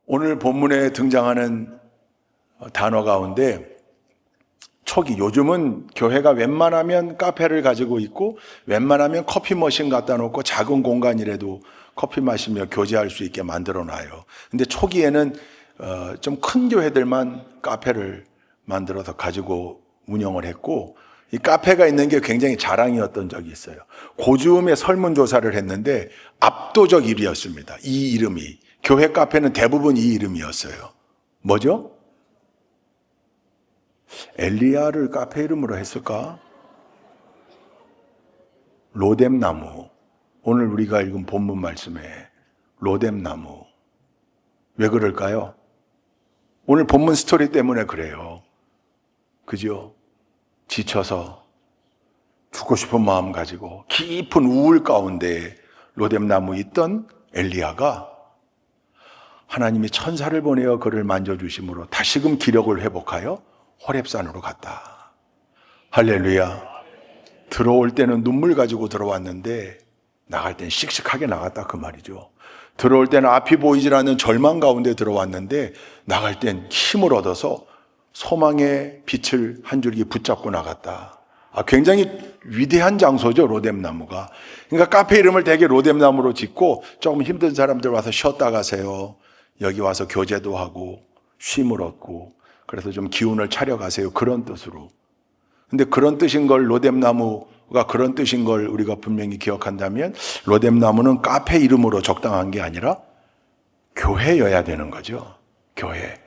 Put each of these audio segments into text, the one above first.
오늘 본문에 등장하는 단어 가운데 초기, 요즘은 교회가 웬만하면 카페를 가지고 있고 웬만하면 커피 머신 갖다 놓고 작은 공간이라도 커피 마시며 교제할 수 있게 만들어 놔요. 근데 초기에는 좀 큰 교회들만 카페를 만들어서 가지고 운영을 했고, 이 카페가 있는 게 굉장히 자랑이었던 적이 있어요. 고즈음에 설문조사를 했는데 압도적 1위였습니다. 이 이름이. 교회 카페는 대부분 이 이름이었어요. 뭐죠? 엘리야를 카페 이름으로 했을까? 로뎀나무. 오늘 우리가 읽은 본문 말씀에 로뎀나무. 왜 그럴까요? 오늘 본문 스토리 때문에 그래요. 그죠? 지쳐서 죽고 싶은 마음 가지고 깊은 우울 가운데 로뎀나무 있던 엘리야가 하나님이 천사를 보내어 그를 만져주심으로 다시금 기력을 회복하여 호렙산으로 갔다. 할렐루야. 들어올 때는 눈물 가지고 들어왔는데 나갈 땐 씩씩하게 나갔다 그 말이죠. 들어올 때는 앞이 보이질 않는 절망 가운데 들어왔는데 나갈 땐 힘을 얻어서 소망의 빛을 한 줄기 붙잡고 나갔다. 굉장히 위대한 장소죠, 로뎀나무가. 그러니까 카페 이름을 되게 로뎀나무로 짓고 조금 힘든 사람들 와서 쉬었다 가세요. 여기 와서 교제도 하고 쉼을 얻고 그래서 좀 기운을 차려가세요. 그런 뜻으로. 근데 그런 뜻인 걸, 로뎀나무가 그런 뜻인 걸 우리가 분명히 기억한다면 로뎀나무는 카페 이름으로 적당한 게 아니라 교회여야 되는 거죠. 교회.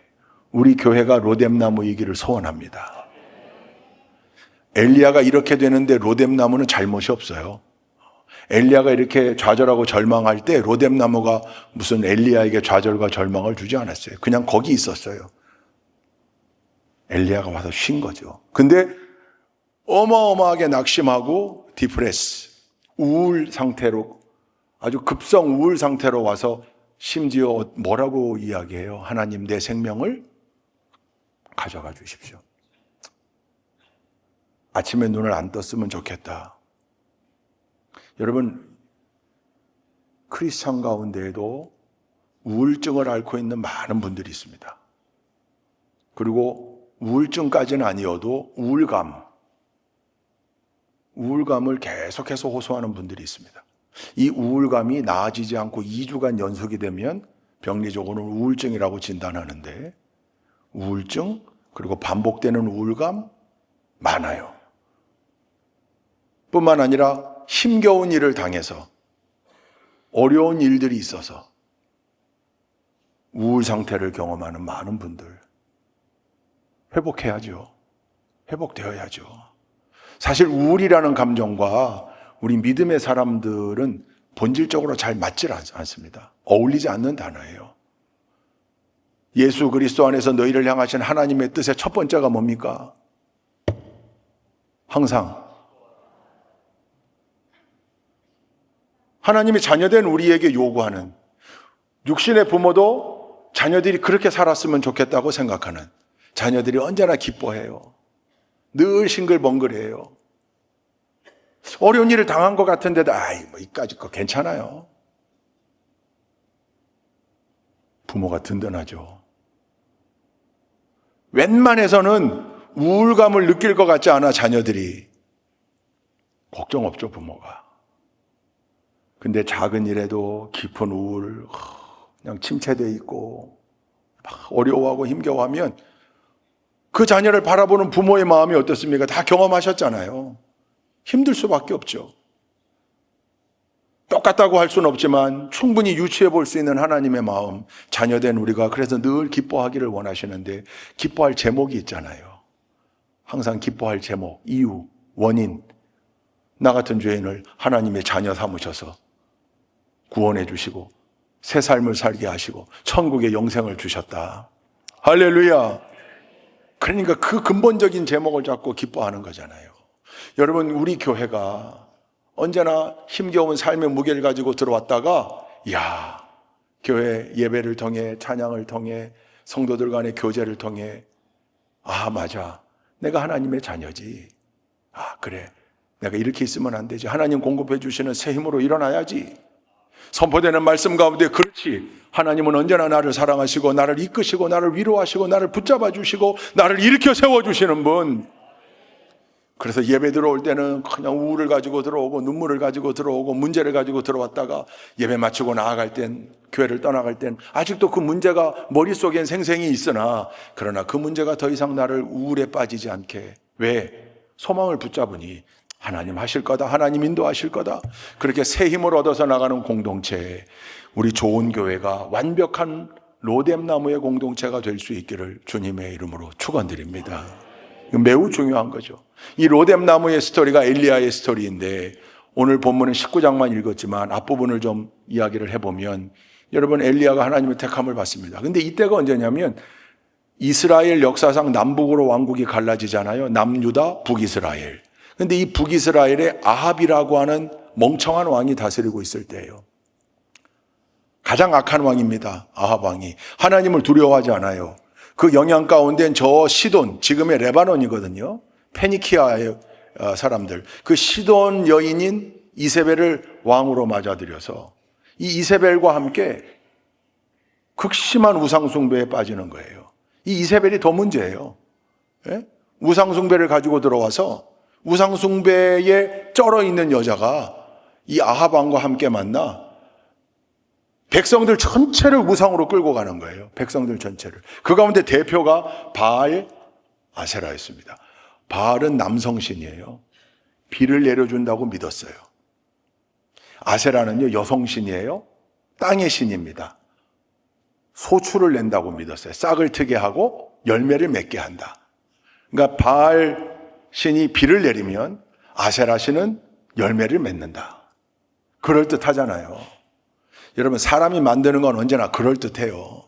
우리 교회가 로뎀나무이기를 소원합니다. 엘리야가 이렇게 되는데 로뎀나무는 잘못이 없어요. 엘리야가 이렇게 좌절하고 절망할 때 로뎀나무가 무슨 엘리야에게 좌절과 절망을 주지 않았어요. 그냥 거기 있었어요. 엘리야가 와서 쉰 거죠. 근데 어마어마하게 낙심하고 디프레스, 우울 상태로, 아주 급성 우울 상태로 와서 심지어 뭐라고 이야기해요? 하나님, 내 생명을 가져가 주십시오. 아침에 눈을 안 떴으면 좋겠다. 여러분, 크리스찬 가운데에도 우울증을 앓고 있는 많은 분들이 있습니다. 그리고 우울증까지는 아니어도 우울감을 계속해서 호소하는 분들이 있습니다. 이 우울감이 나아지지 않고 2주간 연속이 되면 병리적으로는 우울증이라고 진단하는데, 우울증 그리고 반복되는 우울감 많아요. 뿐만 아니라 힘겨운 일을 당해서 어려운 일들이 있어서 우울 상태를 경험하는 많은 분들, 회복해야죠. 회복되어야죠. 사실 우울이라는 감정과 우리 믿음의 사람들은 본질적으로 잘 맞질 않습니다. 어울리지 않는 단어예요. 예수 그리스도 안에서 너희를 향하신 하나님의 뜻의 첫 번째가 뭡니까? 항상 하나님이 자녀된 우리에게 요구하는, 육신의 부모도 자녀들이 그렇게 살았으면 좋겠다고 생각하는, 자녀들이 언제나 기뻐해요. 늘 싱글벙글해요. 어려운 일을 당한 것 같은데도 이까짓 거 괜찮아요. 부모가 든든하죠. 웬만해서는 우울감을 느낄 것 같지 않아 자녀들이. 걱정 없죠, 부모가. 근데 작은 일에도 깊은 우울, 그냥 침체되어 있고 막 어려워하고 힘겨워하면 그 자녀를 바라보는 부모의 마음이 어떻습니까? 다 경험하셨잖아요. 힘들 수밖에 없죠. 똑같다고 할 수는 없지만 충분히 유추해 볼 수 있는 하나님의 마음, 자녀된 우리가 그래서 늘 기뻐하기를 원하시는데, 기뻐할 제목이 있잖아요. 항상 기뻐할 제목, 이유, 원인. 나 같은 죄인을 하나님의 자녀 삼으셔서 구원해 주시고 새 삶을 살게 하시고 천국의 영생을 주셨다. 할렐루야. 그러니까 그 근본적인 제목을 잡고 기뻐하는 거잖아요. 여러분, 우리 교회가 언제나 힘겨운 삶의 무게를 가지고 들어왔다가 교회 예배를 통해, 찬양을 통해, 성도들 간의 교제를 통해 맞아, 내가 하나님의 자녀지. 그래, 내가 이렇게 있으면 안 되지. 하나님 공급해 주시는 새 힘으로 일어나야지. 선포되는 말씀 가운데 그렇지, 하나님은 언제나 나를 사랑하시고 나를 이끄시고 나를 위로하시고 나를 붙잡아 주시고 나를 일으켜 세워주시는 분. 그래서 예배 들어올 때는 그냥 우울을 가지고 들어오고 눈물을 가지고 들어오고 문제를 가지고 들어왔다가 예배 마치고 나아갈 땐, 교회를 떠나갈 땐 아직도 그 문제가 머릿속엔 생생히 있으나, 그러나 그 문제가 더 이상 나를 우울에 빠지지 않게, 왜? 소망을 붙잡으니 하나님 하실 거다, 하나님 인도하실 거다. 그렇게 새 힘을 얻어서 나가는 공동체, 우리 좋은 교회가 완벽한 로뎀나무의 공동체가 될 수 있기를 주님의 이름으로 축원드립니다. 이거 매우 중요한 거죠. 이 로뎀나무의 스토리가 엘리야의 스토리인데, 오늘 본문은 19장만 읽었지만 앞부분을 좀 이야기를 해보면, 여러분, 엘리야가 하나님의 택함을 받습니다. 근데 이때가 언제냐면 이스라엘 역사상 남북으로 왕국이 갈라지잖아요. 남유다, 북이스라엘. 근데 이 북이스라엘에 아합이라고 하는 멍청한 왕이 다스리고 있을 때예요. 가장 악한 왕입니다. 아합 왕이. 하나님을 두려워하지 않아요. 그 영향 가운데는 저 시돈, 지금의 레바논이거든요. 페니키아의 사람들. 그 시돈 여인인 이세벨을 왕으로 맞아들여서 이 이세벨과 함께 극심한 우상숭배에 빠지는 거예요. 이 이세벨이 더 문제예요. 예? 우상숭배를 가지고 들어와서 우상숭배에 쩔어 있는 여자가 이 아합 왕과 함께 만나 백성들 전체를 우상으로 끌고 가는 거예요. 백성들 전체를. 그 가운데 대표가 바알 아세라였습니다. 바알은 남성신이에요. 비를 내려준다고 믿었어요. 아세라는요, 여성신이에요. 땅의 신입니다. 소출을 낸다고 믿었어요. 싹을 트게 하고 열매를 맺게 한다. 그러니까 바알 신이 비를 내리면 아세라 신은 열매를 맺는다. 그럴듯하잖아요. 여러분, 사람이 만드는 건 언제나 그럴듯해요.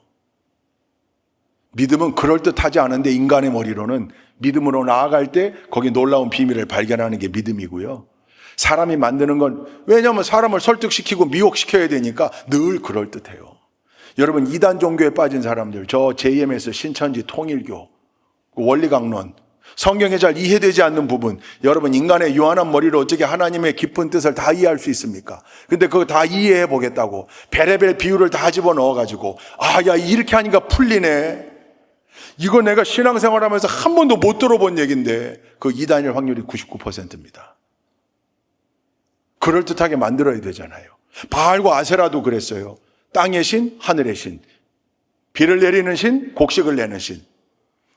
믿음은 그럴듯하지 않은데 인간의 머리로는 믿음으로 나아갈 때 거기 놀라운 비밀을 발견하는 게 믿음이고요. 사람이 만드는 건, 왜냐하면 사람을 설득시키고 미혹시켜야 되니까 늘 그럴듯해요. 여러분, 이단 종교에 빠진 사람들, 저 JMS, 신천지, 통일교, 원리강론, 성경에 잘 이해되지 않는 부분, 여러분, 인간의 유한한 머리로 어떻게 하나님의 깊은 뜻을 다 이해할 수 있습니까? 근데 그거 다 이해해 보겠다고 베레벨 비유를 다 집어넣어가지고, 아, 야, 이렇게 하니까 풀리네. 이거 내가 신앙생활하면서 한 번도 못 들어본 얘기인데, 그 이단일 확률이 99%입니다. 그럴듯하게 만들어야 되잖아요. 바알과 아세라도 그랬어요. 땅의 신, 하늘의 신, 비를 내리는 신, 곡식을 내는 신.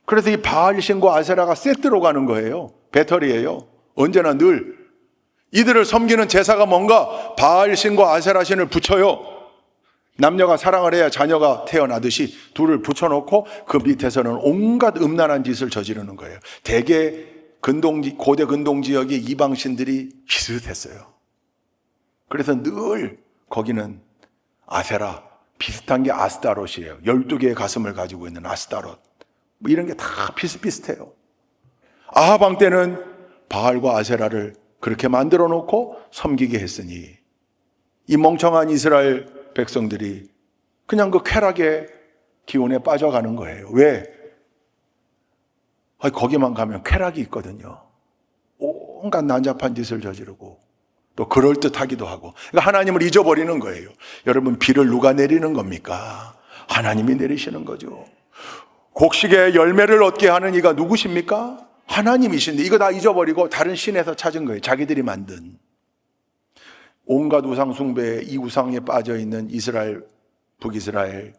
그래서 이 바알 신과 아세라가 세트로 가는 거예요. 배터리예요. 언제나 늘. 이들을 섬기는 제사가 뭔가? 바알 신과 아세라 신을 붙여요. 남녀가 사랑을 해야 자녀가 태어나듯이 둘을 붙여놓고 그 밑에서는 온갖 음란한 짓을 저지르는 거예요. 대개 고대 근동 지역의 이방신들이 비슷했어요. 그래서 늘 거기는 아세라, 비슷한 게 아스타롯이에요. 12개의 가슴을 가지고 있는 아스타롯. 뭐 이런 게 다 비슷비슷해요. 아합 왕 때는 바알과 아세라를 그렇게 만들어 놓고 섬기게 했으니 이 멍청한 이스라엘 백성들이 그냥 그 쾌락의 기운에 빠져가는 거예요. 왜? 거기만 가면 쾌락이 있거든요. 온갖 난잡한 짓을 저지르고 또 그럴듯하기도 하고. 그러니까 하나님을 잊어버리는 거예요. 여러분, 비를 누가 내리는 겁니까? 하나님이 내리시는 거죠. 곡식의 열매를 얻게 하는 이가 누구십니까? 하나님이신데 이거 다 잊어버리고 다른 신에서 찾은 거예요. 자기들이 만든. 온갖 우상 숭배에, 이 우상에 빠져있는 이스라엘, 북이스라엘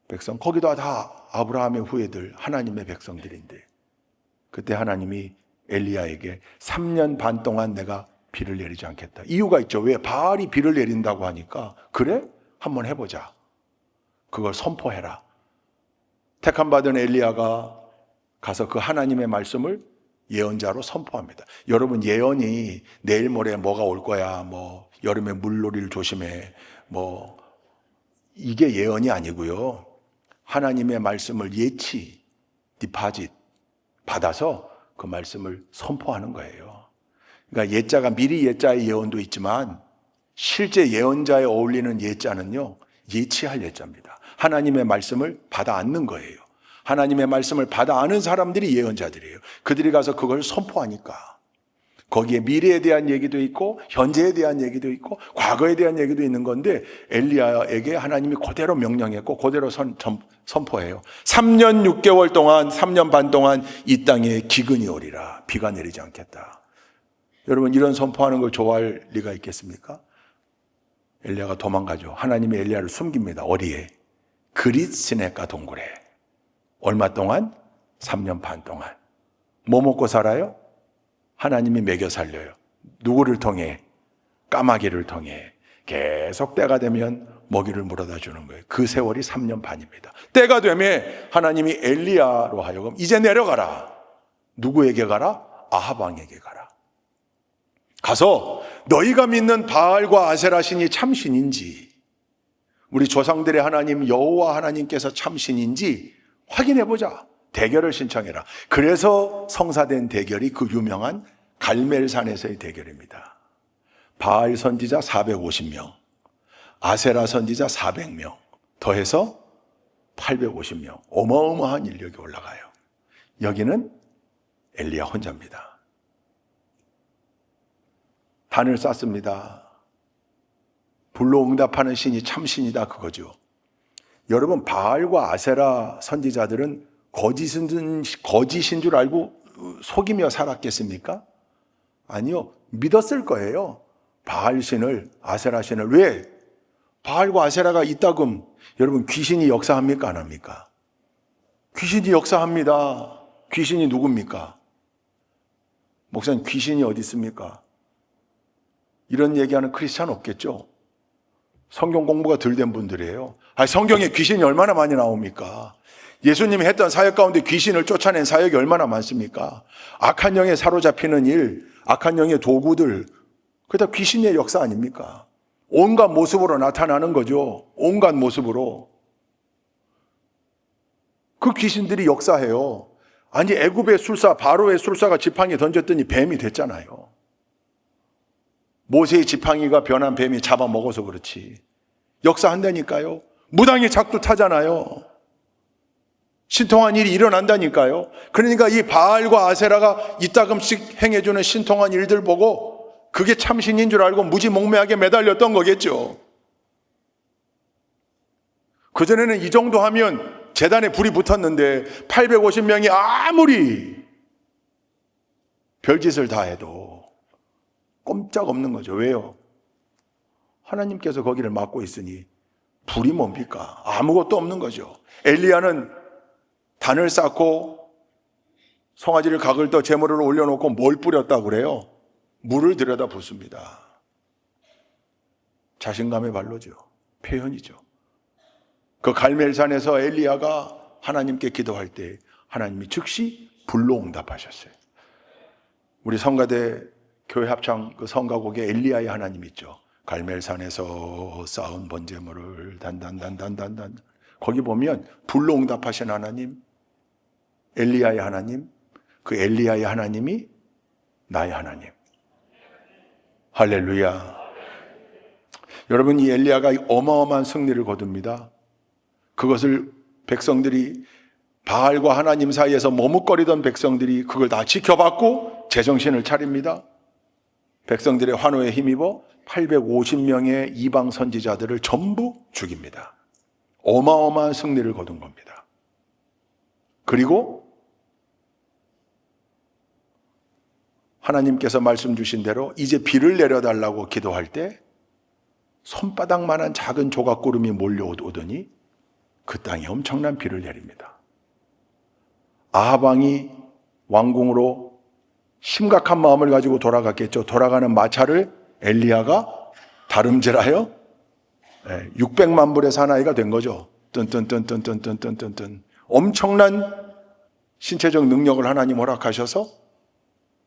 백성, 거기도 다 아브라함의 후예들, 하나님의 백성들인데, 그때 하나님이 엘리야에게 3년 반 동안 내가 비를 내리지 않겠다. 이유가 있죠. 왜? 바알이 비를 내린다고 하니까, 그래? 한번 해보자. 그걸 선포해라. 택함받은 엘리야가 가서 그 하나님의 말씀을 예언자로 선포합니다. 여러분, 예언이 내일 모레 뭐가 올 거야, 뭐 여름에 물놀이를 조심해, 뭐 이게 예언이 아니고요. 하나님의 말씀을 예치, 디파짓 받아서 그 말씀을 선포하는 거예요. 그러니까 예자가 미리 예자의 예언도 있지만 실제 예언자에 어울리는 예자는요, 예치할 예자입니다. 하나님의 말씀을 받아 안는 거예요. 하나님의 말씀을 받아 아는 사람들이 예언자들이에요. 그들이 가서 그걸 선포하니까 거기에 미래에 대한 얘기도 있고 현재에 대한 얘기도 있고 과거에 대한 얘기도 있는 건데 엘리야에게 하나님이 그대로 명령했고 그대로 선포해요. 3년 6개월 동안 3년 반 동안 이 땅에 기근이 오리라. 비가 내리지 않겠다. 여러분 이런 선포하는 걸 좋아할 리가 있겠습니까? 엘리야가 도망가죠. 하나님이 엘리야를 숨깁니다. 어디에? 그릿 시내가 동굴에. 얼마 동안? 3년 반 동안. 뭐 먹고 살아요? 하나님이 먹여 살려요. 누구를 통해? 까마귀를 통해. 계속 때가 되면 먹이를 물어다 주는 거예요. 그 세월이 3년 반입니다. 때가 되면 하나님이 엘리야로 하여금 이제 내려가라. 누구에게 가라? 아합 왕에게 가라. 가서 너희가 믿는 바알과 아세라 신이 참신인지, 우리 조상들의 하나님 여호와 하나님께서 참신인지 확인해보자. 대결을 신청해라. 그래서 성사된 대결이 그 유명한 갈멜산에서의 대결입니다. 바알 선지자 450명, 아세라 선지자 400명, 더해서 850명. 어마어마한 인력이 올라가요. 여기는 엘리야 혼자입니다. 단을 쌓습니다. 불로 응답하는 신이 참신이다 그거죠. 여러분 바알과 아세라 선지자들은 거짓인 줄 알고 속이며 살았겠습니까? 아니요. 믿었을 거예요. 바알 신을, 아세라 신을. 왜? 바알과 아세라가 있다금 여러분 귀신이 역사합니까? 안 합니까? 귀신이 역사합니다. 귀신이 누굽니까? 목사님 귀신이 어디 있습니까? 이런 얘기하는 크리스찬 없겠죠? 성경 공부가 덜 된 분들이에요. 성경에 귀신이 얼마나 많이 나옵니까? 예수님이 했던 사역 가운데 귀신을 쫓아낸 사역이 얼마나 많습니까? 악한 영에 사로잡히는 일, 악한 영의 도구들, 그게 다 귀신의 역사 아닙니까? 온갖 모습으로 나타나는 거죠. 온갖 모습으로. 그 귀신들이 역사해요. 아니 애굽의 술사, 바로의 술사가 지팡이 던졌더니 뱀이 됐잖아요. 모세의 지팡이가 변한 뱀이 잡아먹어서 그렇지. 역사한다니까요. 무당이 작두 타잖아요. 신통한 일이 일어난다니까요. 그러니까 이 바알과 아세라가 이따금씩 행해주는 신통한 일들 보고 그게 참신인 줄 알고 무지몽매하게 매달렸던 거겠죠. 그전에는 이 정도 하면 제단에 불이 붙었는데 850명이 아무리 별짓을 다 해도 꼼짝없는 거죠. 왜요? 하나님께서 거기를 막고 있으니 불이 뭡니까? 아무것도 없는 거죠. 엘리야는 단을 쌓고 송아지를 각을 떠 제물을 올려놓고 뭘 뿌렸다고 그래요? 물을 들여다 붓습니다. 자신감의 발로죠. 표현이죠. 그 갈멜산에서 엘리야가 하나님께 기도할 때 하나님이 즉시 불로 응답하셨어요. 우리 성가대 교회 합창 그 성가곡에 엘리야의 하나님 있죠. 갈멜산에서 쌓은 번제물을 단단단단단단. 거기 보면 불로 응답하신 하나님, 엘리야의 하나님, 그 엘리야의 하나님이 나의 하나님. 할렐루야. 여러분 이 엘리야가 어마어마한 승리를 거둡니다. 그것을 백성들이 바알과 하나님 사이에서 머뭇거리던 백성들이 그걸 다 지켜봤고 제정신을 차립니다. 백성들의 환호에 힘입어 850명의 이방 선지자들을 전부 죽입니다. 어마어마한 승리를 거둔 겁니다. 그리고 하나님께서 말씀 주신 대로 이제 비를 내려달라고 기도할 때 손바닥만한 작은 조각구름이 몰려오더니 그 땅에 엄청난 비를 내립니다. 아합 왕이 왕궁으로 심각한 마음을 가지고 돌아갔겠죠. 돌아가는 마차를 엘리야가 다름질하여 600만 불의 사나이가 된 거죠. 뜬뜬뜬뜬뜬뜬뜬뜬 엄청난 신체적 능력을 하나님 허락하셔서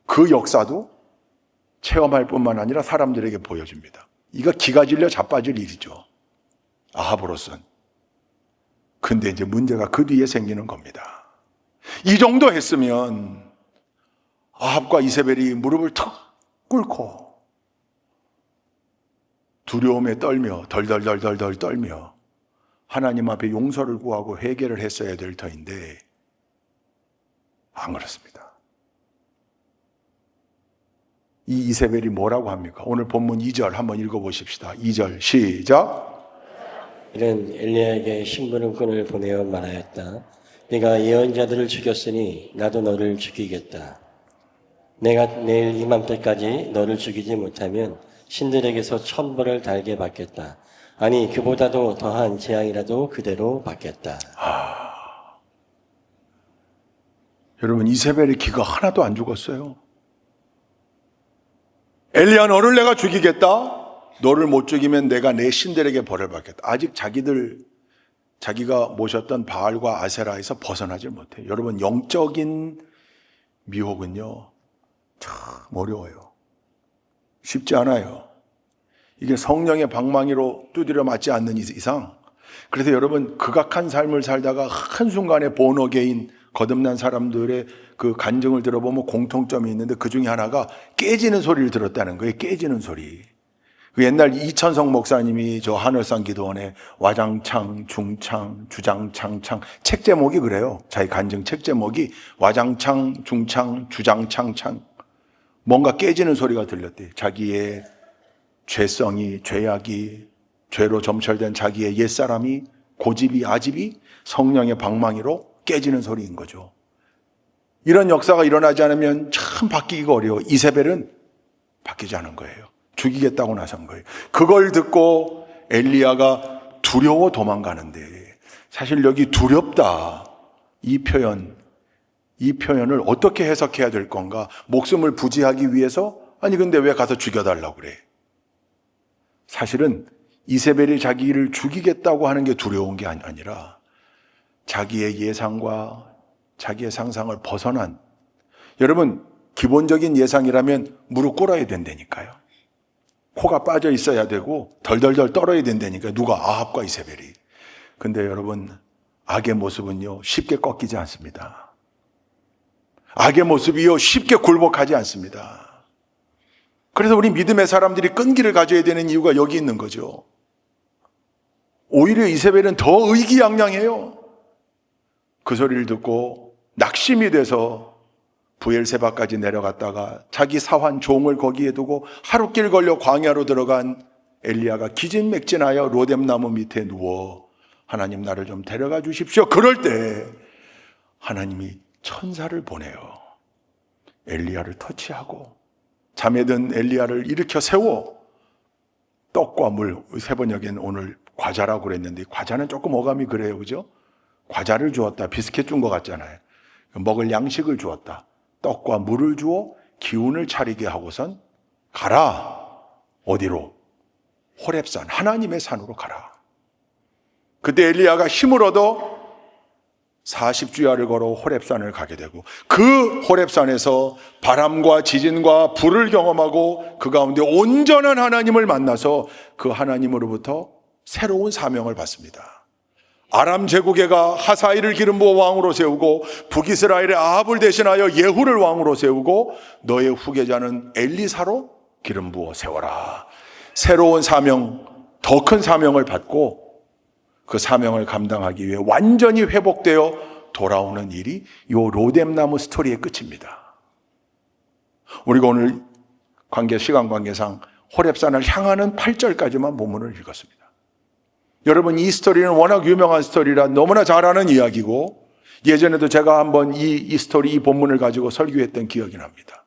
그 역사도 체험할 뿐만 아니라 사람들에게 보여줍니다. 이거 기가 질려 자빠질 일이죠. 아합으로선. 근데 이제 문제가 그 뒤에 생기는 겁니다. 이 정도 했으면 아합과 이세벨이 무릎을 턱 꿇고 두려움에 떨며 덜덜덜덜 떨며 하나님 앞에 용서를 구하고 회개를 했어야 될 터인데 안 그렇습니다. 이 이세벨이 뭐라고 합니까? 오늘 본문 2절 한번 읽어보십시다. 2절 시작. 이는 엘리야에게 심부름꾼을 보내어 말하였다. 네가 예언자들을 죽였으니 나도 너를 죽이겠다. 내가 내일 이맘때까지 너를 죽이지 못하면 신들에게서 천벌을 달게 받겠다. 아니 그보다도 더한 재앙이라도 그대로 받겠다. 여러분, 이세벨의 기가 하나도 안 죽었어요. 엘리야, 너를 내가 죽이겠다. 너를 못 죽이면 내가 내 신들에게 벌을 받겠다. 아직 자기가 모셨던 바알과 아세라에서 벗어나질 못해요. 여러분, 영적인 미혹은요, 참 어려워요. 쉽지 않아요. 이게 성령의 방망이로 두드려 맞지 않는 이상. 그래서 여러분, 극악한 삶을 살다가 한순간에 본어게인 거듭난 사람들의 그 간증을 들어보면 공통점이 있는데 그 중에 하나가 깨지는 소리를 들었다는 거예요. 깨지는 소리. 그 옛날 이천성 목사님이 저 하늘산 기도원에 와장창, 중창, 주장창, 창 책 제목이 그래요. 자기 간증 책 제목이 와장창, 중창, 주장창, 창. 뭔가 깨지는 소리가 들렸대. 자기의 죄성이, 죄악이, 죄로 점철된 자기의 옛사람이, 고집이, 아집이 성령의 방망이로 깨지는 소리인 거죠. 이런 역사가 일어나지 않으면 참 바뀌기가 어려워. 이세벨은 바뀌지 않은 거예요. 죽이겠다고 나선 거예요. 그걸 듣고 엘리야가 두려워 도망가는데, 사실 여기 두렵다 이 표현을 어떻게 해석해야 될 건가? 목숨을 부지하기 위해서? 아니 근데 왜 가서 죽여달라고 그래? 사실은 이세벨이 자기를 죽이겠다고 하는 게 두려운 게 아니라 자기의 예상과 자기의 상상을 벗어난, 여러분 기본적인 예상이라면 무릎 꿇어야 된다니까요. 코가 빠져 있어야 되고 덜덜덜 떨어야 된다니까요. 누가? 아합과 이세벨이. 근데 여러분, 악의 모습은요 쉽게 꺾이지 않습니다. 악의 모습이요 쉽게 굴복하지 않습니다. 그래서 우리 믿음의 사람들이 끈기를 가져야 되는 이유가 여기 있는 거죠. 오히려 이세벨은 더 의기양양해요. 그 소리를 듣고 낙심이 돼서 부엘세바까지 내려갔다가 자기 사환 종을 거기에 두고 하룻길 걸려 광야로 들어간 엘리야가 기진맥진하여 로뎀나무 밑에 누워 하나님 나를 좀 데려가 주십시오. 그럴 때 하나님이 천사를 보내요. 엘리야를 터치하고 잠에 든 엘리야를 일으켜 세워 떡과 물, 세번역엔 오늘 과자라고 그랬는데 과자는 조금 어감이 그래요. 그죠? 과자를 주었다. 비스켓 준 것 같잖아요. 먹을 양식을 주었다. 떡과 물을 주어 기운을 차리게 하고선 가라. 어디로? 호렙산, 하나님의 산으로 가라. 그때 엘리야가 힘을 얻어 40주야를 걸어 호렙산을 가게 되고 그 호렙산에서 바람과 지진과 불을 경험하고 그 가운데 온전한 하나님을 만나서 그 하나님으로부터 새로운 사명을 받습니다. 아람 제국에가 하사일을 기름 부어 왕으로 세우고 북이스라엘의 아합을 대신하여 예후를 왕으로 세우고 너의 후계자는 엘리사로 기름 부어 세워라. 새로운 사명, 더 큰 사명을 받고 그 사명을 감당하기 위해 완전히 회복되어 돌아오는 일이 이 로뎀나무 스토리의 끝입니다. 우리가 오늘 시간 관계상 호렙산을 향하는 8절까지만 본문을 읽었습니다. 여러분, 이 스토리는 워낙 유명한 스토리라 너무나 잘 아는 이야기고 예전에도 제가 한번 이 스토리, 이 본문을 가지고 설교했던 기억이 납니다.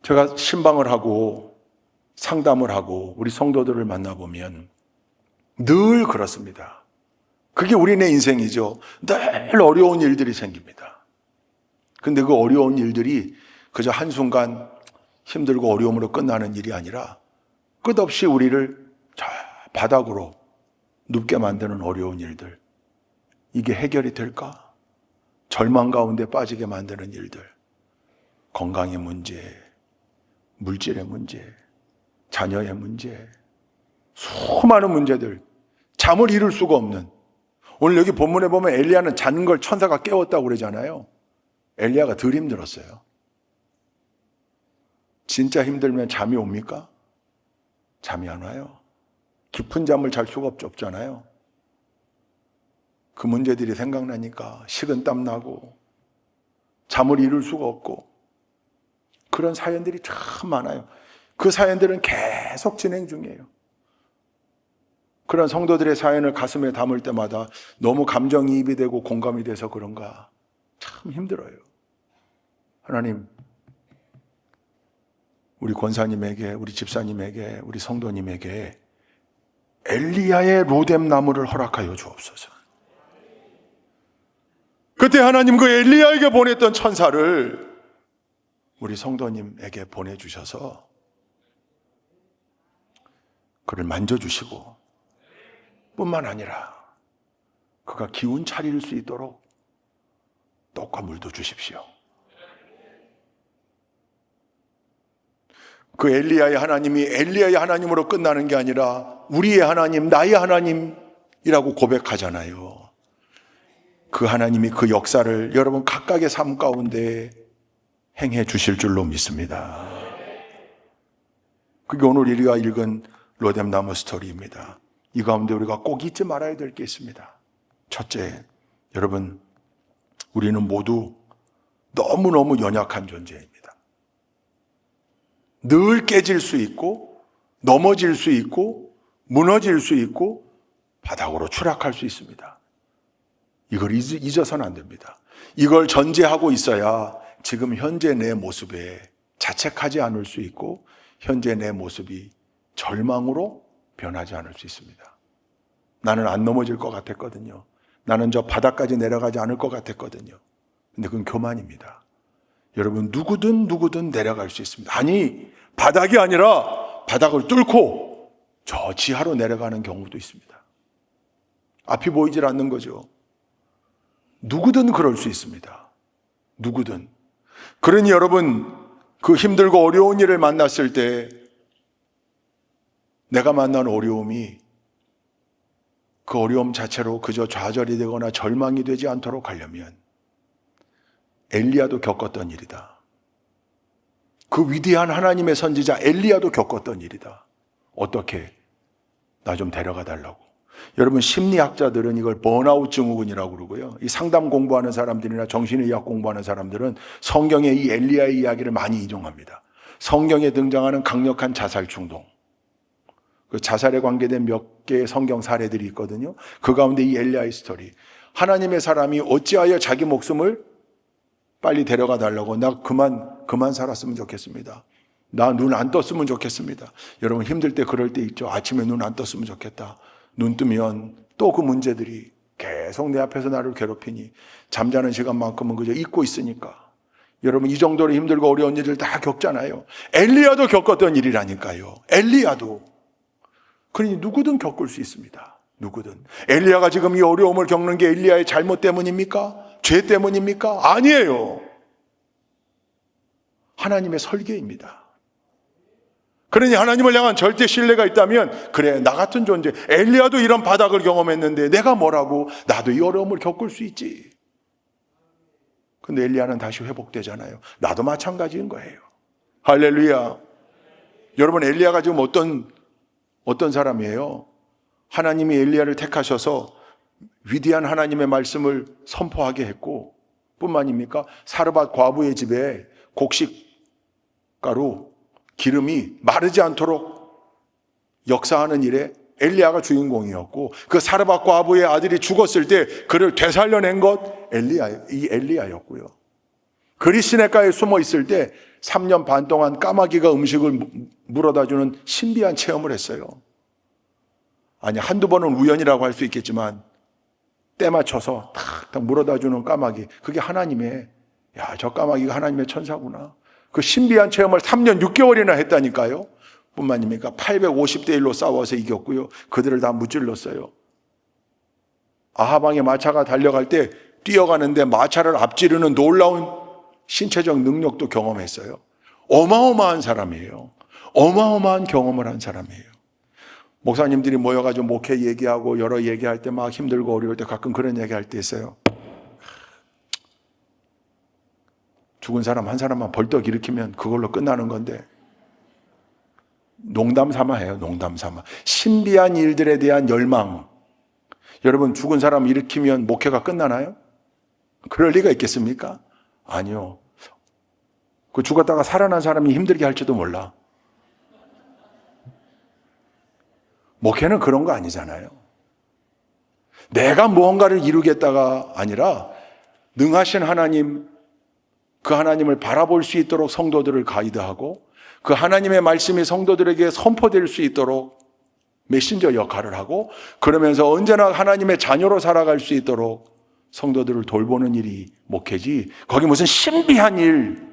제가 신방을 하고 상담을 하고 우리 성도들을 만나보면 늘 그렇습니다. 그게 우리네 인생이죠. 늘 어려운 일들이 생깁니다. 근데 그 어려운 일들이 그저 한순간 힘들고 어려움으로 끝나는 일이 아니라 끝없이 우리를 저 바닥으로 눕게 만드는 어려운 일들, 이게 해결이 될까? 절망 가운데 빠지게 만드는 일들, 건강의 문제, 물질의 문제, 자녀의 문제, 수많은 문제들, 잠을 이룰 수가 없는. 오늘 여기 본문에 보면 엘리야는 자는 걸 천사가 깨웠다고 그러잖아요. 엘리야가 덜 힘들었어요. 진짜 힘들면 잠이 옵니까? 잠이 안 와요. 깊은 잠을 잘 수가 없잖아요. 그 문제들이 생각나니까 식은땀 나고 잠을 이룰 수가 없고 그런 사연들이 참 많아요. 그 사연들은 계속 진행 중이에요. 그런 성도들의 사연을 가슴에 담을 때마다 너무 감정이입이 되고 공감이 돼서 그런가 참 힘들어요. 하나님, 우리 권사님에게, 우리 집사님에게, 우리 성도님에게 엘리야의 로뎀 나무를 허락하여 주옵소서. 그때 하나님 그 엘리야에게 보냈던 천사를 우리 성도님에게 보내주셔서 그를 만져주시고 뿐만 아니라 그가 기운 차릴 수 있도록 떡과 물도 주십시오. 그 엘리야의 하나님이 엘리야의 하나님으로 끝나는 게 아니라 우리의 하나님, 나의 하나님이라고 고백하잖아요. 그 하나님이 그 역사를 여러분 각각의 삶 가운데 행해 주실 줄로 믿습니다. 그게 오늘 우리가 읽은 로뎀 나무 스토리입니다. 이 가운데 우리가 꼭 잊지 말아야 될 게 있습니다. 첫째, 여러분, 우리는 모두 너무너무 연약한 존재입니다. 늘 깨질 수 있고, 넘어질 수 있고, 무너질 수 있고, 바닥으로 추락할 수 있습니다. 이걸 잊어서는 안 됩니다. 이걸 전제하고 있어야 지금 현재 내 모습에 자책하지 않을 수 있고, 현재 내 모습이 절망으로 변하지 않을 수 있습니다. 나는 안 넘어질 것 같았거든요. 나는 저 바닥까지 내려가지 않을 것 같았거든요. 근데 그건 교만입니다. 여러분, 누구든 내려갈 수 있습니다. 아니, 바닥이 아니라 바닥을 뚫고 저 지하로 내려가는 경우도 있습니다. 앞이 보이질 않는 거죠. 누구든 그럴 수 있습니다. 누구든. 그러니 여러분, 그 힘들고 어려운 일을 만났을 때 내가 만난 어려움이 그 어려움 자체로 그저 좌절이 되거나 절망이 되지 않도록 하려면 엘리야도 겪었던 일이다. 그 위대한 하나님의 선지자 엘리야도 겪었던 일이다. 어떻게? 나 좀 데려가 달라고. 여러분, 심리학자들은 이걸 번아웃 증후군이라고 그러고요. 이 상담 공부하는 사람들이나 정신의학 공부하는 사람들은 성경의 이 엘리야의 이야기를 많이 인용합니다. 성경에 등장하는 강력한 자살 충동, 그 자살에 관계된 몇 개의 성경 사례들이 있거든요. 그 가운데 이 엘리야의 스토리. 하나님의 사람이 어찌하여 자기 목숨을 빨리 데려가 달라고, 나 그만 살았으면 좋겠습니다. 나 눈 안 떴으면 좋겠습니다. 여러분, 힘들 때 그럴 때 있죠. 아침에 눈 안 떴으면 좋겠다. 눈 뜨면 또 그 문제들이 계속 내 앞에서 나를 괴롭히니 잠자는 시간만큼은 그저 잊고 있으니까. 여러분, 이 정도로 힘들고 어려운 일을 다 겪잖아요. 엘리야도 겪었던 일이라니까요. 엘리야도. 그러니 누구든 겪을 수 있습니다. 누구든. 엘리야가 지금 이 어려움을 겪는 게 엘리야의 잘못 때문입니까? 죄 때문입니까? 아니에요. 하나님의 설계입니다. 그러니 하나님을 향한 절대 신뢰가 있다면, 그래, 나 같은 존재, 엘리야도 이런 바닥을 경험했는데 내가 뭐라고, 나도 이 어려움을 겪을 수 있지. 근데 엘리야는 다시 회복되잖아요. 나도 마찬가지인 거예요. 할렐루야. 여러분, 엘리야가 지금 어떤 사람이에요? 하나님이 엘리야를 택하셔서 위대한 하나님의 말씀을 선포하게 했고, 뿐만입니까? 사르밧 과부의 집에 곡식가루, 기름이 마르지 않도록 역사하는 일에 엘리야가 주인공이었고, 그 사르밧 과부의 아들이 죽었을 때 그를 되살려낸 것 이 엘리야였고요. 그리 시냇가에 숨어 있을 때 3년 반 동안 까마귀가 음식을 물어다 주는 신비한 체험을 했어요. 아니, 한두 번은 우연이라고 할 수 있겠지만 때 맞춰서 탁탁 물어다 주는 까마귀, 그게 하나님의, 야, 저 까마귀가 하나님의 천사구나. 그 신비한 체험을 3년 6개월이나 했다니까요. 뿐만입니까? 850대 1로 싸워서 이겼고요. 그들을 다 무찔렀어요. 아하방의 마차가 달려갈 때 뛰어가는데 마차를 앞지르는 놀라운 신체적 능력도 경험했어요. 어마어마한 사람이에요. 어마어마한 경험을 한 사람이에요. 목사님들이 모여가지고 목회 얘기하고 여러 얘기할 때 막 힘들고 어려울 때 가끔 그런 얘기할 때 있어요. 죽은 사람 한 사람만 벌떡 일으키면 그걸로 끝나는 건데, 농담 삼아 해요. 농담 삼아. 신비한 일들에 대한 열망. 여러분, 죽은 사람 일으키면 목회가 끝나나요? 그럴 리가 있겠습니까? 아니요. 그 죽었다가 살아난 사람이 힘들게 할지도 몰라. 목회는 그런 거 아니잖아요. 내가 무언가를 이루겠다가 아니라 능하신 하나님, 그 하나님을 바라볼 수 있도록 성도들을 가이드하고 그 하나님의 말씀이 성도들에게 선포될 수 있도록 메신저 역할을 하고 그러면서 언제나 하나님의 자녀로 살아갈 수 있도록 성도들을 돌보는 일이 목회지 거기 무슨 신비한 일.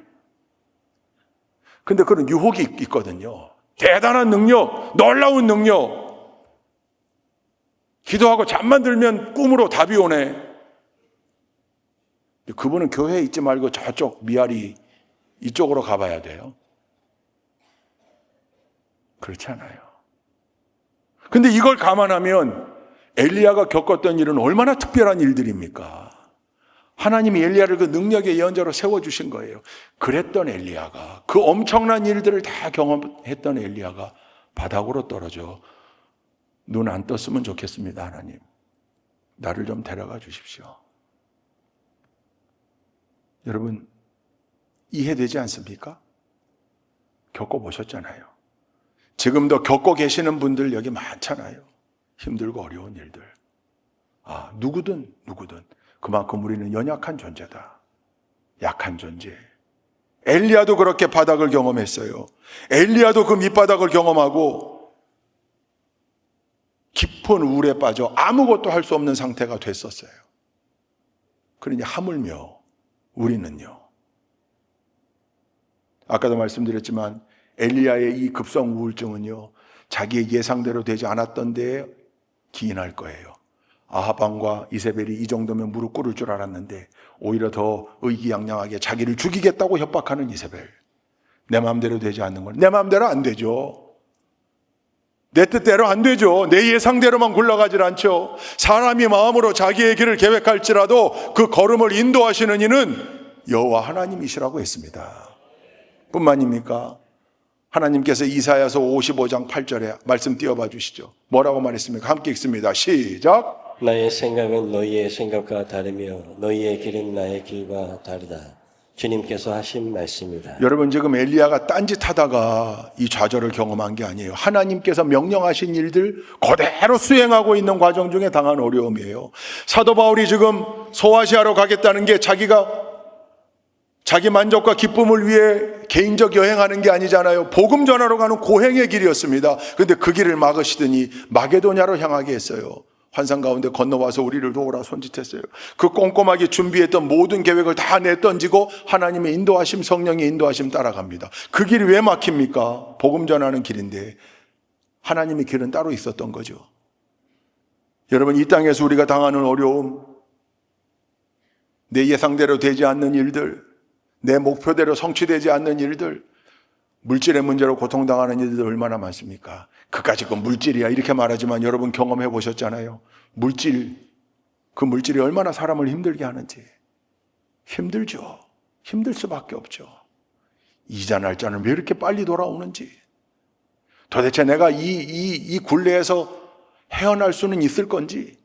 근데 그런 유혹이 있거든요. 대단한 능력, 놀라운 능력. 기도하고 잠만 들면 꿈으로 답이 오네. 그분은 교회에 있지 말고 저쪽 미아리 이쪽으로 가봐야 돼요. 그렇지 않아요. 근데 이걸 감안하면 엘리야가 겪었던 일은 얼마나 특별한 일들입니까? 하나님이 엘리야를 그 능력의 예언자로 세워주신 거예요. 그랬던 엘리야가 그 엄청난 일들을 다 경험했던 엘리야가 바닥으로 떨어져 눈 안 떴으면 좋겠습니다. 하나님 나를 좀 데려가 주십시오. 여러분 이해되지 않습니까? 겪어보셨잖아요. 지금도 겪고 계시는 분들 여기 많잖아요. 힘들고 어려운 일들. 누구든 그만큼 우리는 연약한 존재다. 약한 존재. 엘리야도 그렇게 바닥을 경험했어요. 엘리야도 그 밑바닥을 경험하고 깊은 우울에 빠져 아무것도 할 수 없는 상태가 됐었어요. 그러니 하물며 우리는요. 아까도 말씀드렸지만 엘리야의 이 급성 우울증은요. 자기의 예상대로 되지 않았던 데에 기인할 거예요. 아합 왕과 이세벨이 이 정도면 무릎 꿇을 줄 알았는데 오히려 더 의기양양하게 자기를 죽이겠다고 협박하는 이세벨. 내 마음대로 되지 않는 건 내 마음대로 안 되죠. 내 뜻대로 안 되죠. 내 예상대로만 굴러가질 않죠. 사람이 마음으로 자기의 길을 계획할지라도 그 걸음을 인도하시는 이는 여호와 하나님이시라고 했습니다. 뿐만입니까? 하나님께서 이사야서 55장 8절에 말씀 띄워봐 주시죠. 뭐라고 말했습니까? 함께 읽습니다. 시작. 나의 생각은 너희의 생각과 다르며 너희의 길은 나의 길과 다르다. 주님께서 하신 말씀이다. 여러분 지금 엘리야가 딴짓하다가 이 좌절을 경험한 게 아니에요. 하나님께서 명령하신 일들 그대로 수행하고 있는 과정 중에 당한 어려움이에요. 사도 바울이 지금 소아시아로 가겠다는 게 자기 만족과 기쁨을 위해 개인적 여행하는 게 아니잖아요. 복음 전하러 가는 고행의 길이었습니다. 그런데 그 길을 막으시더니 마게도냐로 향하게 했어요. 환상 가운데 건너와서 우리를 도우라 손짓했어요. 그 꼼꼼하게 준비했던 모든 계획을 다 내던지고 하나님의 인도하심, 성령의 인도하심 따라갑니다. 그 길이 왜 막힙니까? 복음 전하는 길인데 하나님의 길은 따로 있었던 거죠. 여러분 이 땅에서 우리가 당하는 어려움, 내 예상대로 되지 않는 일들, 내 목표대로 성취되지 않는 일들, 물질의 문제로 고통당하는 일들 얼마나 많습니까? 그까짓 건 물질이야 이렇게 말하지만 여러분 경험해 보셨잖아요. 그 물질이 얼마나 사람을 힘들게 하는지. 힘들죠. 힘들 수밖에 없죠. 이자 날짜는 왜 이렇게 빨리 돌아오는지. 도대체 내가 이 굴레에서 헤어날 수는 있을 건지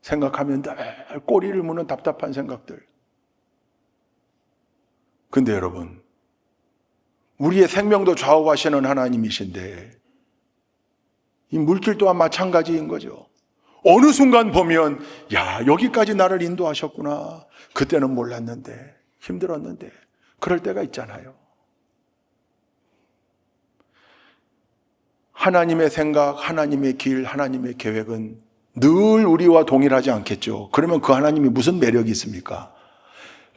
생각하면 늘 꼬리를 무는 답답한 생각들. 근데 여러분 우리의 생명도 좌우하시는 하나님이신데 이 물질 또한 마찬가지인 거죠. 어느 순간 보면 여기까지 나를 인도하셨구나. 그때는 몰랐는데 힘들었는데 그럴 때가 있잖아요. 하나님의 생각, 하나님의 길, 하나님의 계획은 늘 우리와 동일하지 않겠죠. 그러면 그 하나님이 무슨 매력이 있습니까?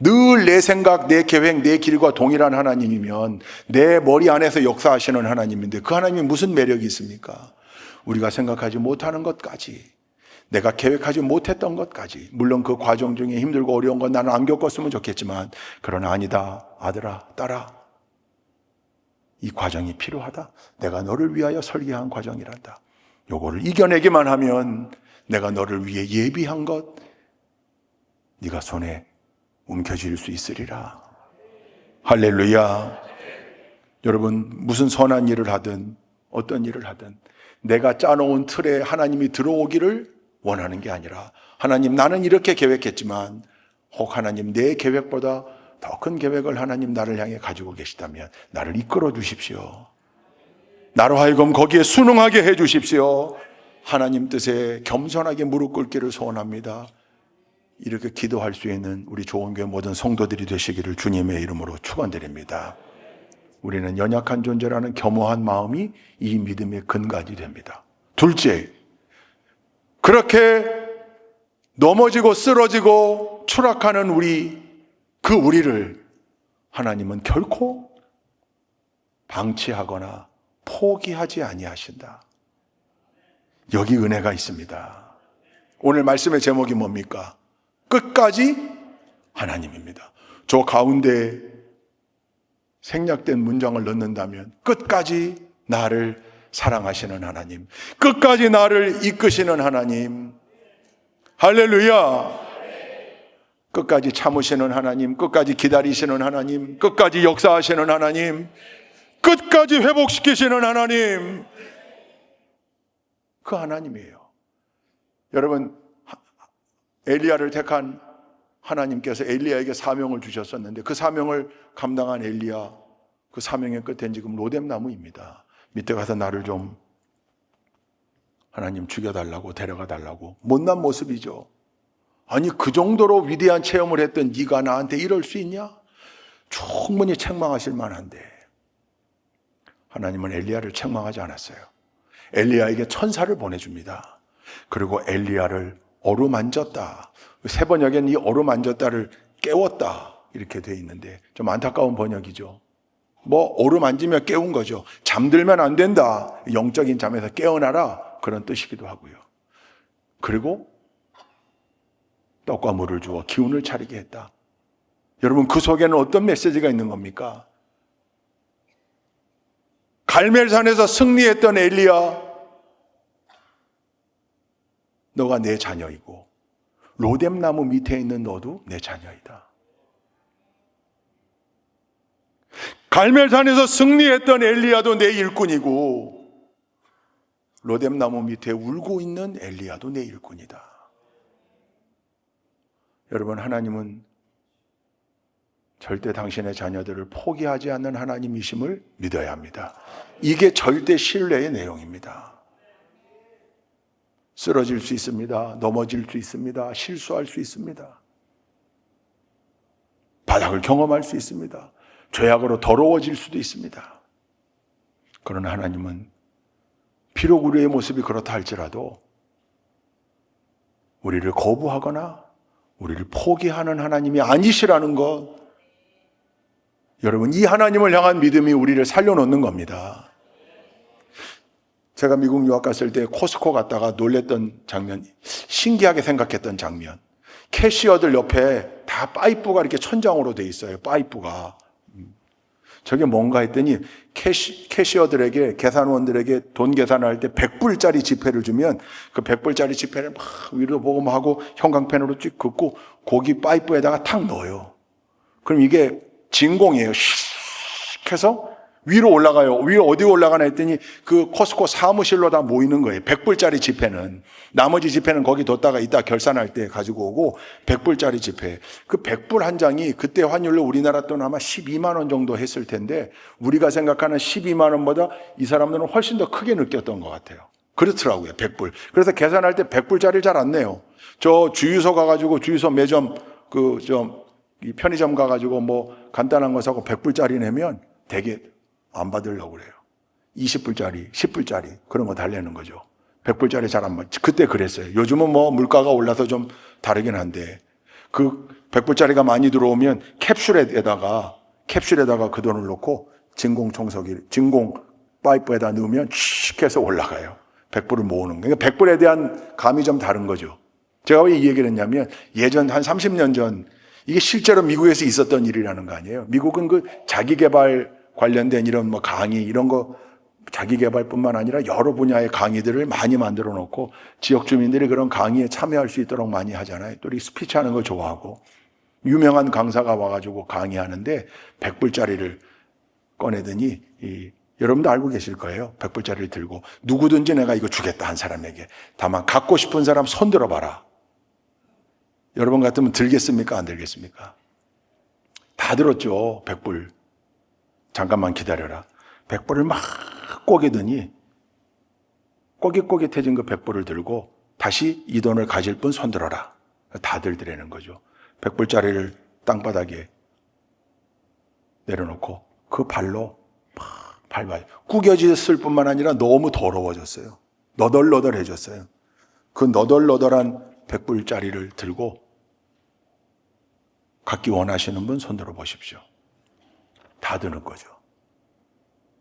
늘 내 생각, 내 계획, 내 길과 동일한 하나님이면 내 머리 안에서 역사하시는 하나님인데 그 하나님이 무슨 매력이 있습니까? 우리가 생각하지 못하는 것까지, 내가 계획하지 못했던 것까지, 물론 그 과정 중에 힘들고 어려운 건 나는 안 겪었으면 좋겠지만 그러나 아니다, 아들아, 딸아, 이 과정이 필요하다. 내가 너를 위하여 설계한 과정이란다. 요거를 이겨내기만 하면 내가 너를 위해 예비한 것 네가 손에 움켜쥘 수 있으리라. 할렐루야. 여러분 무슨 선한 일을 하든 어떤 일을 하든 내가 짜놓은 틀에 하나님이 들어오기를 원하는 게 아니라 하나님 나는 이렇게 계획했지만 혹 하나님 내 계획보다 더 큰 계획을 하나님 나를 향해 가지고 계시다면 나를 이끌어 주십시오. 나로 하여금 거기에 순응하게 해 주십시오. 하나님 뜻에 겸손하게 무릎 꿇기를 소원합니다. 이렇게 기도할 수 있는 우리 좋은교회 모든 성도들이 되시기를 주님의 이름으로 축원드립니다. 우리는 연약한 존재라는 겸허한 마음이 이 믿음의 근간이 됩니다. 둘째, 그렇게 넘어지고 쓰러지고 추락하는 우리를 하나님은 결코 방치하거나 포기하지 아니하신다. 여기 은혜가 있습니다. 오늘 말씀의 제목이 뭡니까? 끝까지 하나님입니다. 저 가운데 생략된 문장을 넣는다면 끝까지 나를 사랑하시는 하나님, 끝까지 나를 이끄시는 하나님, 할렐루야! 끝까지 참으시는 하나님, 끝까지 기다리시는 하나님, 끝까지 역사하시는 하나님, 끝까지 회복시키시는 하나님, 그 하나님이에요. 여러분, 엘리야를 택한 하나님께서 엘리야에게 사명을 주셨었는데 그 사명을 감당한 엘리야, 그 사명의 끝엔 지금 로뎀나무입니다. 밑에 가서 나를 좀 하나님 죽여달라고 데려가 달라고. 못난 모습이죠. 아니 그 정도로 위대한 체험을 했던 네가 나한테 이럴 수 있냐? 충분히 책망하실 만한데 하나님은 엘리야를 책망하지 않았어요. 엘리야에게 천사를 보내줍니다. 그리고 엘리야를 어루만졌다. 세 번역에는 이 어루만졌다를 깨웠다 이렇게 돼 있는데 좀 안타까운 번역이죠. 뭐 어루만지면 깨운 거죠. 잠들면 안 된다. 영적인 잠에서 깨어나라 그런 뜻이기도 하고요. 그리고 떡과 물을 주어 기운을 차리게 했다. 여러분 그 속에는 어떤 메시지가 있는 겁니까? 갈멜산에서 승리했던 엘리야, 너가 내 자녀이고 로뎀나무 밑에 있는 너도 내 자녀이다. 갈멜산에서 승리했던 엘리야도 내 일꾼이고 로뎀나무 밑에 울고 있는 엘리야도 내 일꾼이다. 여러분 하나님은 절대 당신의 자녀들을 포기하지 않는 하나님이심을 믿어야 합니다. 이게 절대 신뢰의 내용입니다. 쓰러질 수 있습니다. 넘어질 수 있습니다. 실수할 수 있습니다. 바닥을 경험할 수 있습니다. 죄악으로 더러워질 수도 있습니다. 그러나 하나님은 비록 우리의 모습이 그렇다 할지라도 우리를 거부하거나 우리를 포기하는 하나님이 아니시라는 것, 여러분 이 하나님을 향한 믿음이 우리를 살려놓는 겁니다. 제가 미국 유학 갔을 때 코스코 갔다가 놀랬던 장면, 신기하게 생각했던 장면, 캐시어들 옆에 다 파이프가 이렇게 천장으로 돼 있어요. 파이프가. 저게 뭔가 했더니 캐시어들에게, 계산원들에게 돈 계산할 때 100불짜리 지폐를 주면 그 100불짜리 지폐를 막 위로 보고 하고 형광펜으로 쭉 긋고 거기 파이프에다가 탁 넣어요. 그럼 이게 진공이에요. 슉 해서 위로 올라가요. 위로 어디 올라가나 했더니 그 코스코 사무실로 다 모이는 거예요. 100불짜리 지폐는. 나머지 지폐는 거기 뒀다가 이따 결산할 때 가지고 오고 100불짜리 지폐. 그 100불 한 장이 그때 환율로 우리나라 돈 아마 12만 원 정도 했을 텐데 우리가 생각하는 12만 원보다 이 사람들은 훨씬 더 크게 느꼈던 것 같아요. 그렇더라고요. 100불. 그래서 계산할 때 100불짜리를 잘 안 내요. 저 주유소 가가지고 주유소 매점 이 편의점 가가지고 뭐 간단한 거 사고 100불짜리 내면 되게 안 받으려고 그래요. 20불짜리, 10불짜리 그런 거 달래는 거죠. 100불짜리 잘 안 받죠. 그때 그랬어요. 요즘은 뭐 물가가 올라서 좀 다르긴 한데 그 100불짜리가 많이 들어오면 캡슐에다가 그 돈을 넣고 진공 파이프에다 넣으면 칙 해서 올라가요. 100불을 모으는 거예요. 그러니까 100불에 대한 감이 좀 다른 거죠. 제가 왜 이 얘기를 했냐면 예전 한 30년 전 이게 실제로 미국에서 있었던 일이라는 거 아니에요. 미국은 그 자기개발 관련된 이런 뭐 강의 이런 거 자기개발뿐만 아니라 여러 분야의 강의들을 많이 만들어 놓고 지역 주민들이 그런 강의에 참여할 수 있도록 많이 하잖아요. 또 우리 스피치 하는 걸 좋아하고 유명한 강사가 와가지고 강의하는데 100불짜리를 꺼내더니 여러분도 알고 계실 거예요. 100불짜리를 들고 누구든지 내가 이거 주겠다 한 사람에게. 다만 갖고 싶은 사람 손 들어봐라. 여러분 같으면 들겠습니까? 안 들겠습니까? 다 들었죠. 100불. 잠깐만 기다려라. 100불을 막 꼬개더니 꼬깃꼬깃해진 그 100불을 들고 다시 이 돈을 가질 분 손들어라. 다 들더라는 거죠. 100불짜리를 땅바닥에 내려놓고 그 발로 막 밟아요. 구겨졌을 뿐만 아니라 너무 더러워졌어요. 너덜너덜해졌어요. 그 너덜너덜한 100불짜리를 들고 갖기 원하시는 분 손들어 보십시오. 다 드는 거죠.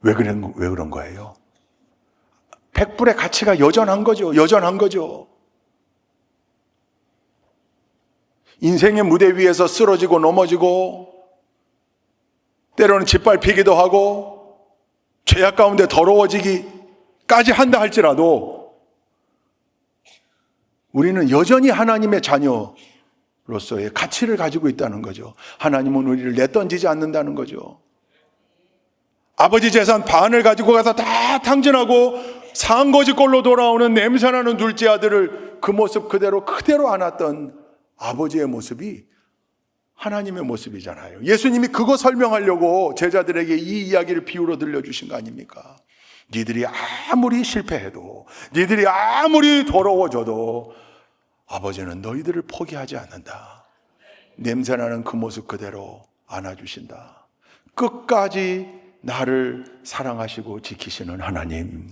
왜 그런 거예요? 100불의 가치가 여전한 거죠. 여전한 거죠. 인생의 무대 위에서 쓰러지고 넘어지고 때로는 짓밟히기도 하고 죄악 가운데 더러워지기까지 한다 할지라도 우리는 여전히 하나님의 자녀로서의 가치를 가지고 있다는 거죠. 하나님은 우리를 내던지지 않는다는 거죠. 아버지 재산 반을 가지고 가서 다 탕진하고 상거지꼴로 돌아오는 냄새나는 둘째 아들을 그 모습 그대로 안았던 아버지의 모습이 하나님의 모습이잖아요. 예수님이 그거 설명하려고 제자들에게 이 이야기를 비유로 들려주신 거 아닙니까? 니들이 아무리 실패해도, 니들이 아무리 더러워져도 아버지는 너희들을 포기하지 않는다. 냄새나는 그 모습 그대로 안아주신다. 끝까지 나를 사랑하시고 지키시는 하나님.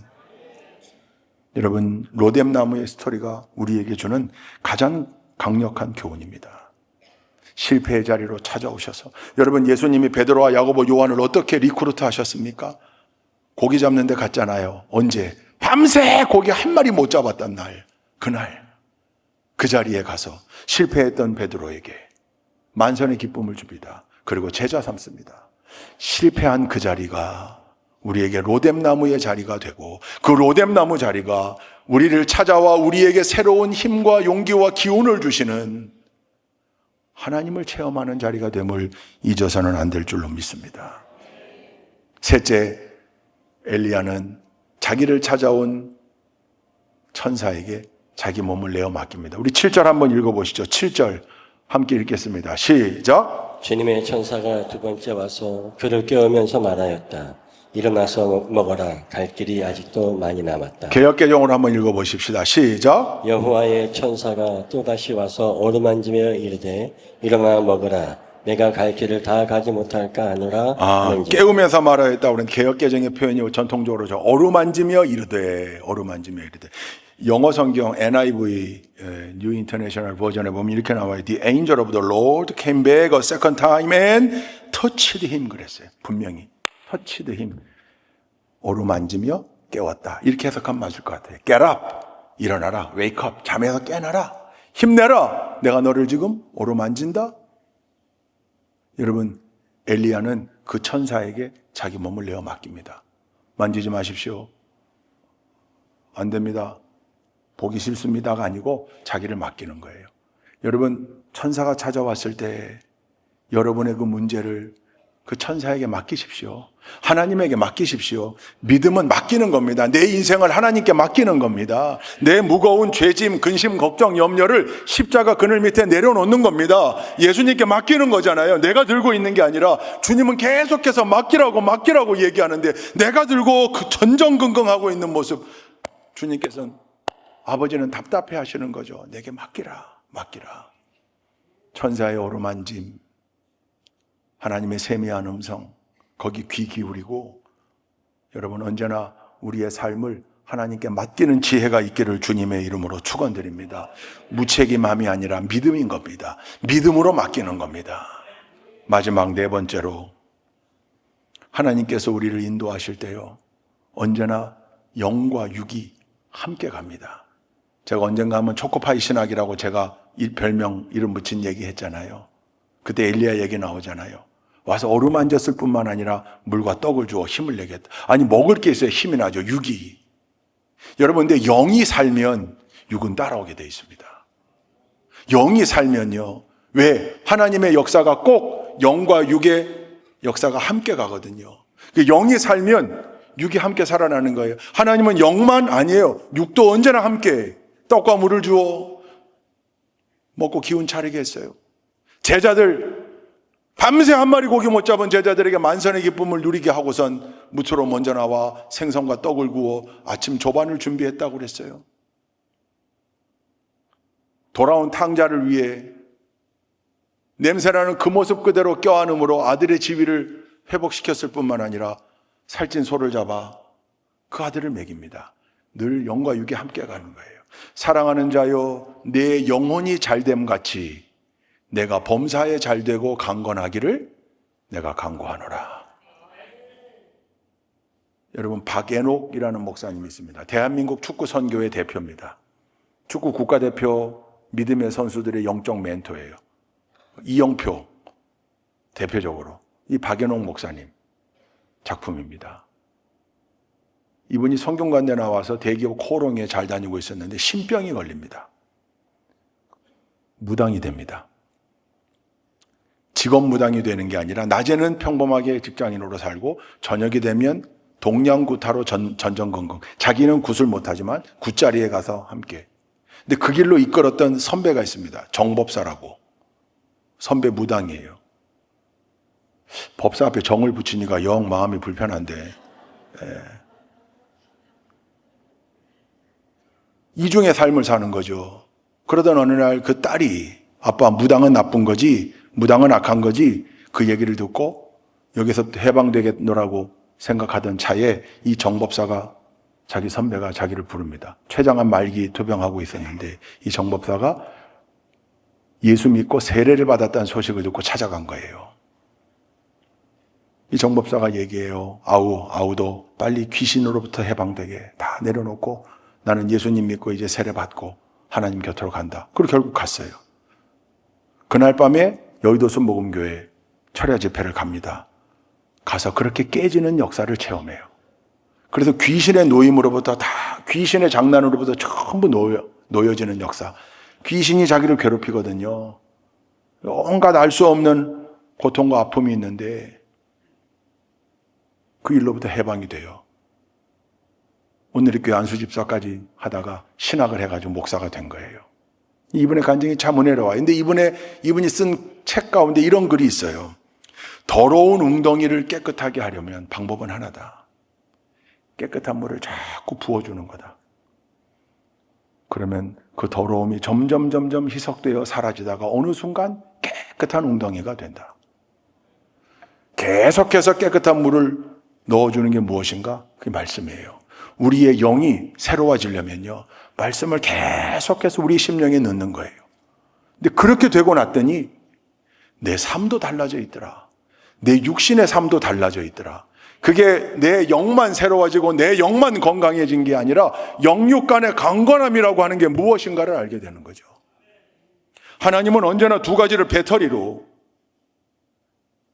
여러분, 로뎀나무의 스토리가 우리에게 주는 가장 강력한 교훈입니다. 실패의 자리로 찾아오셔서, 여러분, 예수님이 베드로와 야고보, 요한을 어떻게 리크루트 하셨습니까? 고기 잡는 데 갔잖아요. 언제? 밤새 고기 한 마리 못 잡았던 날, 그날 그 자리에 가서 실패했던 베드로에게 만선의 기쁨을 줍니다. 그리고 제자 삼습니다. 실패한 그 자리가 우리에게 로뎀나무의 자리가 되고, 그 로뎀나무 자리가 우리를 찾아와 우리에게 새로운 힘과 용기와 기운을 주시는 하나님을 체험하는 자리가 됨을 잊어서는 안 될 줄로 믿습니다. 셋째, 엘리야는 자기를 찾아온 천사에게 자기 몸을 내어 맡깁니다. 우리 7절 한번 읽어보시죠. 7절 함께 읽겠습니다. 시작. 주님의 천사가 두 번째 와서 그를 깨우면서 말하였다. 일어나서 먹어라. 갈 길이 아직도 많이 남았다. 개역개정으로 한번 읽어보십시다. 시작. 여호와의 천사가 또다시 와서 어루만지며 이르되 일어나 먹으라. 내가 갈 길을 다 가지 못할까 하노라. 하는지라. 깨우면서 말하였다. 우리는 개역개정의 표현이 전통적으로 어루만지며 이르되, 영어 성경 NIV New International 버전에 보면 이렇게 나와요. The angel of the Lord came back a second time and touched him. 그랬어요. 분명히 touched him. 어루만지며 깨웠다. 이렇게 해석하면 맞을 것 같아요. Get up. 일어나라. Wake up. 잠에서 깨어나라. 힘내라. 내가 너를 지금 어루만진다. 여러분, 엘리야는 그 천사에게 자기 몸을 내어 맡깁니다. 만지지 마십시오. 안 됩니다. 보기 싫습니다가 아니고 자기를 맡기는 거예요. 여러분, 천사가 찾아왔을 때 여러분의 그 문제를 그 천사에게 맡기십시오. 하나님에게 맡기십시오. 믿음은 맡기는 겁니다. 내 인생을 하나님께 맡기는 겁니다. 내 무거운 죄짐, 근심, 걱정, 염려를 십자가 그늘 밑에 내려놓는 겁니다. 예수님께 맡기는 거잖아요. 내가 들고 있는 게 아니라 주님은 계속해서 맡기라고 얘기하는데 내가 들고 그 전전긍긍하고 있는 모습, 주님께서는, 아버지는 답답해 하시는 거죠. 내게 맡기라. 천사의 어루만짐, 하나님의 세미한 음성, 거기 귀 기울이고, 여러분, 언제나 우리의 삶을 하나님께 맡기는 지혜가 있기를 주님의 이름으로 축원드립니다. 무책임함이 아니라 믿음인 겁니다. 믿음으로 맡기는 겁니다. 마지막 네 번째로, 하나님께서 우리를 인도하실 때요, 언제나 영과 육이 함께 갑니다. 제가 언젠가 한번 초코파이 신학이라고 제가 별명 이름 붙인 얘기 했잖아요. 그때 엘리야 얘기 나오잖아요. 와서 어루만졌을 뿐만 아니라 물과 떡을 주어 힘을 내겠다. 아니, 먹을 게 있어야 힘이 나죠. 육이. 여러분, 근데 영이 살면 육은 따라오게 돼 있습니다. 영이 살면요, 왜? 하나님의 역사가 꼭 영과 육의 역사가 함께 가거든요. 영이 살면 육이 함께 살아나는 거예요. 하나님은 영만 아니에요. 육도 언제나 함께 떡과 물을 주어 먹고 기운 차리게 했어요. 제자들 밤새 한 마리 고기 못 잡은 제자들에게 만선의 기쁨을 누리게 하고선 무초로 먼저 나와 생선과 떡을 구워 아침 조반을 준비했다고 그랬어요. 돌아온 탕자를 위해 냄새나는 그 모습 그대로 껴안음으로 아들의 지위를 회복시켰을 뿐만 아니라 살찐 소를 잡아 그 아들을 먹입니다. 늘 영과 육이 함께 가는 거예요. 사랑하는 자여, 내 영혼이 잘됨 같이 내가 범사에 잘되고 강건하기를 내가 간구하노라. 여러분, 박애녹이라는 목사님이 있습니다. 대한민국 축구 선교의 대표입니다. 축구 국가대표 믿음의 선수들의 영적 멘토예요. 이영표 대표적으로 이 박애녹 목사님 작품입니다. 이분이 성균관대 나와서 대기업 코롱에 잘 다니고 있었는데 신병이 걸립니다. 무당이 됩니다. 직업 무당이 되는 게 아니라 낮에는 평범하게 직장인으로 살고 저녁이 되면 동양구타로 전전긍긍. 자기는 굿을 못하지만 굿자리에 가서 함께. 근데 그 길로 이끌었던 선배가 있습니다. 정법사라고. 선배 무당이에요. 법사 앞에 정을 붙이니까 영 마음이 불편한데 이중의 삶을 사는 거죠. 그러던 어느 날 그 딸이 아빠 무당은 나쁜 거지, 무당은 악한 거지, 그 얘기를 듣고 여기서 해방되겠노라고 생각하던 차에 이 정법사가 자기 선배가 자기를 부릅니다. 췌장암 말기 투병하고 있었는데 이 정법사가 예수 믿고 세례를 받았다는 소식을 듣고 찾아간 거예요. 이 정법사가 얘기해요. 아우도 빨리 귀신으로부터 해방되게 다 내려놓고 나는 예수님 믿고 이제 세례 받고 하나님 곁으로 간다. 그리고 결국 갔어요. 그날 밤에 여의도 순복음교회 철야 집회를 갑니다. 가서 그렇게 깨지는 역사를 체험해요. 그래서 귀신의 노임으로부터 다 귀신의 장난으로부터 전부 놓여지는 역사. 귀신이 자기를 괴롭히거든요. 온갖 알 수 없는 고통과 아픔이 있는데 그 일로부터 해방이 돼요. 오늘의 교회 안수집사까지 하다가 신학을 해가지고 목사가 된 거예요. 이분의 간증이 참 은혜로워요. 근데 이분이 쓴 책 가운데 이런 글이 있어요. 더러운 웅덩이를 깨끗하게 하려면 방법은 하나다. 깨끗한 물을 자꾸 부어주는 거다. 그러면 그 더러움이 점점 희석되어 사라지다가 어느 순간 깨끗한 웅덩이가 된다. 계속해서 깨끗한 물을 넣어주는 게 무엇인가? 그게 말씀이에요. 우리의 영이 새로워지려면요, 말씀을 계속해서 우리 심령에 넣는 거예요. 근데 그렇게 되고 났더니 내 삶도 달라져 있더라. 내 육신의 삶도 달라져 있더라. 그게 내 영만 새로워지고 내 영만 건강해진 게 아니라 영육 간의 강건함이라고 하는 게 무엇인가를 알게 되는 거죠. 하나님은 언제나 두 가지를 배터리로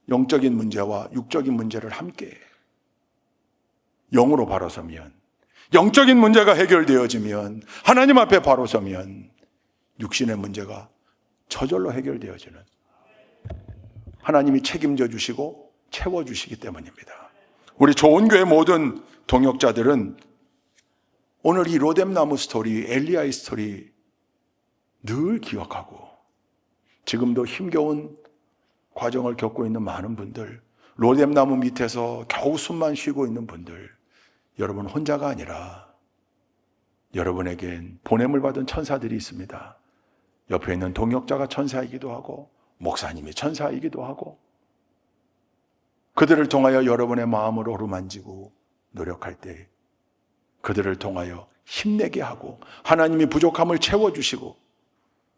영적인 문제와 육적인 문제를 함께 해요. 영으로 바로 서면, 영적인 문제가 해결되어지면, 하나님 앞에 바로 서면 육신의 문제가 저절로 해결되어지는, 하나님이 책임져 주시고 채워주시기 때문입니다. 우리 좋은 교회 모든 동역자들은 오늘 이 로뎀나무 스토리, 엘리야의 스토리 늘 기억하고, 지금도 힘겨운 과정을 겪고 있는 많은 분들, 로뎀나무 밑에서 겨우 숨만 쉬고 있는 분들, 여러분 혼자가 아니라 여러분에겐 보냄을 받은 천사들이 있습니다. 옆에 있는 동역자가 천사이기도 하고 목사님이 천사이기도 하고, 그들을 통하여 여러분의 마음을 어루만지고 노력할 때 그들을 통하여 힘내게 하고 하나님이 부족함을 채워주시고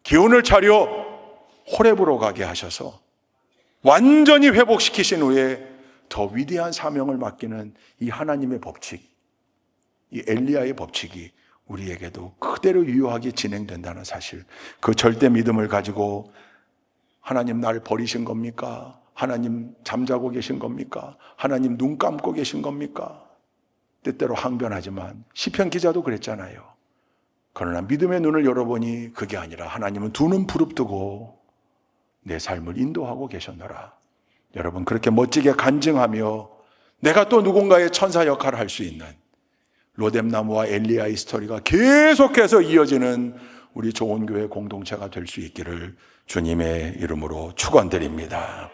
기운을 차려 호렙으로 가게 하셔서 완전히 회복시키신 후에 더 위대한 사명을 맡기는 이 하나님의 법칙, 이 엘리야의 법칙이 우리에게도 그대로 유효하게 진행된다는 사실, 그 절대 믿음을 가지고 하나님 날 버리신 겁니까? 하나님 잠자고 계신 겁니까? 하나님 눈 감고 계신 겁니까? 때때로 항변하지만 시편 기자도 그랬잖아요. 그러나 믿음의 눈을 열어보니 그게 아니라 하나님은 두 눈 부릅뜨고 내 삶을 인도하고 계셨노라. 여러분, 그렇게 멋지게 간증하며 내가 또 누군가의 천사 역할을 할 수 있는 로뎀나무와 엘리야의 스토리가 계속해서 이어지는 우리 좋은 교회 공동체가 될 수 있기를 주님의 이름으로 축원드립니다.